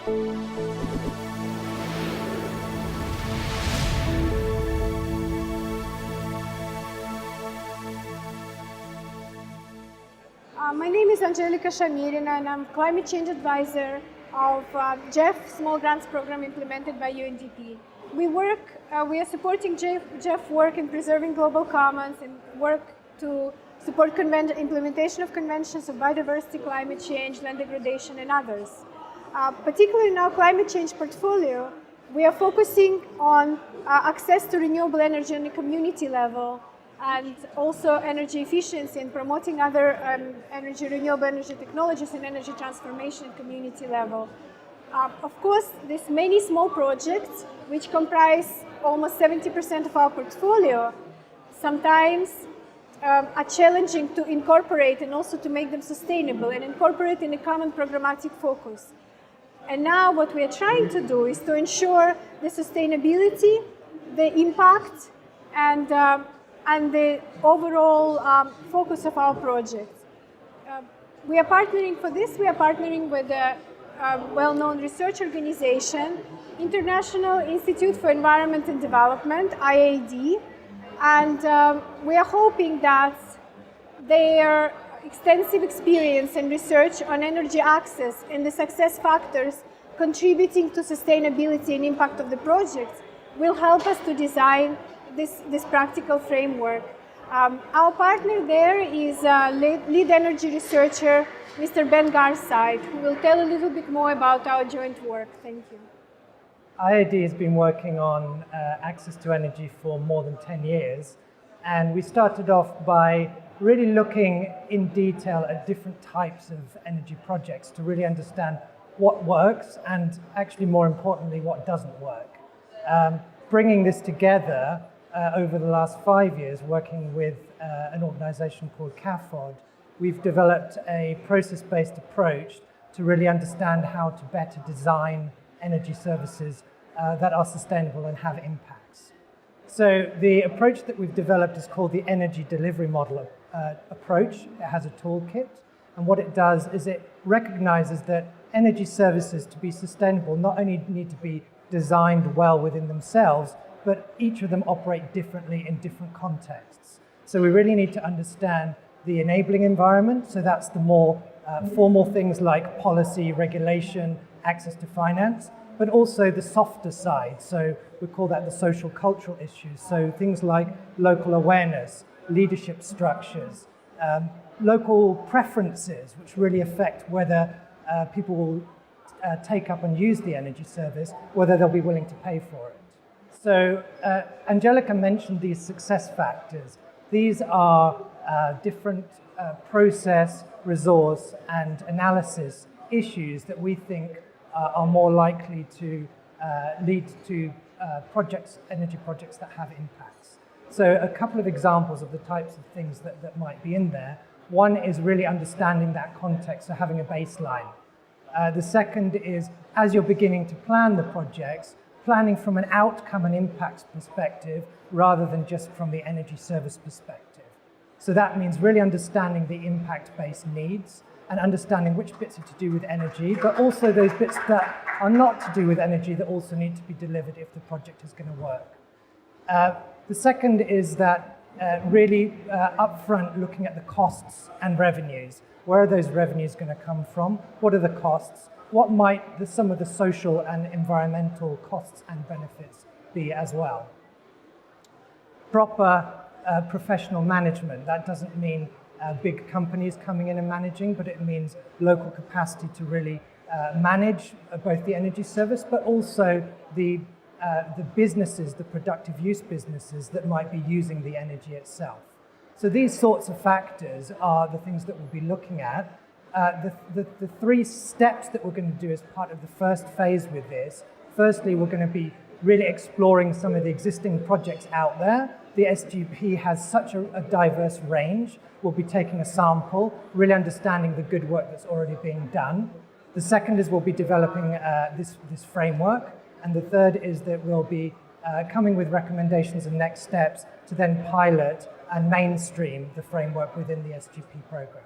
My name is Angelica Shamirin, and I'm Climate Change Advisor of GEF Small Grants Program implemented by UNDP. We are supporting GEF work in preserving global commons and work to support implementation of conventions of biodiversity, climate change, land degradation, and others. Particularly in our climate change portfolio, we are focusing on access to renewable energy on a community level, and also energy efficiency and promoting other renewable energy technologies and energy transformation at community level. Of course, these many small projects, which comprise almost 70% of our portfolio, sometimes are challenging to incorporate and also to make them sustainable and incorporate in a common programmatic focus. And now what we are trying to do is to ensure the sustainability, the impact, and the overall focus of our projects. We are partnering for this. We are partnering with a well-known research organization, International Institute for Environment and Development, IAD, and we are hoping that their extensive experience and research on energy access and the success factors contributing to sustainability and impact of the projects will help us to design this practical framework. Our partner there is lead energy researcher, Mr. Ben Garside, who will tell a little bit more about our joint work. Thank you. IAD has been working on access to energy for more than 10 years, and we started off by really looking in detail at different types of energy projects to really understand what works and, actually more importantly, what doesn't work. Bringing this together over the last 5 years, working with an organization called CAFOD, we've developed a process-based approach to really understand how to better design energy services that are sustainable and have impacts. So the approach that we've developed is called the energy delivery model approach. It has a toolkit, and what it does is it recognizes that energy services, to be sustainable, not only need to be designed well within themselves, but each of them operate differently in different contexts. So we really need to understand the enabling environment, so that's the more formal things like policy, regulation, access to finance, but also the softer side, so we call that the social cultural issues, so things like local awareness, leadership structures, local preferences, which really affect whether people will take up and use the energy service, whether they'll be willing to pay for it. So Angelica mentioned these success factors. These are different process, resource, and analysis issues that we think are more likely to lead to energy projects that have impacts. So a couple of examples of the types of things that might be in there. One is really understanding that context, so having a baseline. The second is, as you're beginning to plan the projects, planning from an outcome and impacts perspective rather than just from the energy service perspective. So that means really understanding the impact-based needs and understanding which bits are to do with energy, but also those bits that are not to do with energy that also need to be delivered if the project is going to work. The second is that really upfront looking at the costs and revenues. Where are those revenues going to come from? What are the costs? What might some of the social and environmental costs and benefits be as well? Proper professional management. That doesn't mean big companies coming in and managing, but it means local capacity to really manage both the energy service, but also the businesses, the productive use businesses that might be using the energy itself. So these sorts of factors are the things that we'll be looking at. The three steps that we're going to do as part of the first phase with this, firstly, we're going to be really exploring some of the existing projects out there. The SGP has such a diverse range. We'll be taking a sample, really understanding the good work that's already being done. The second is we'll be developing this framework. And the third is that we'll be coming with recommendations and next steps to then pilot and mainstream the framework within the SGP program.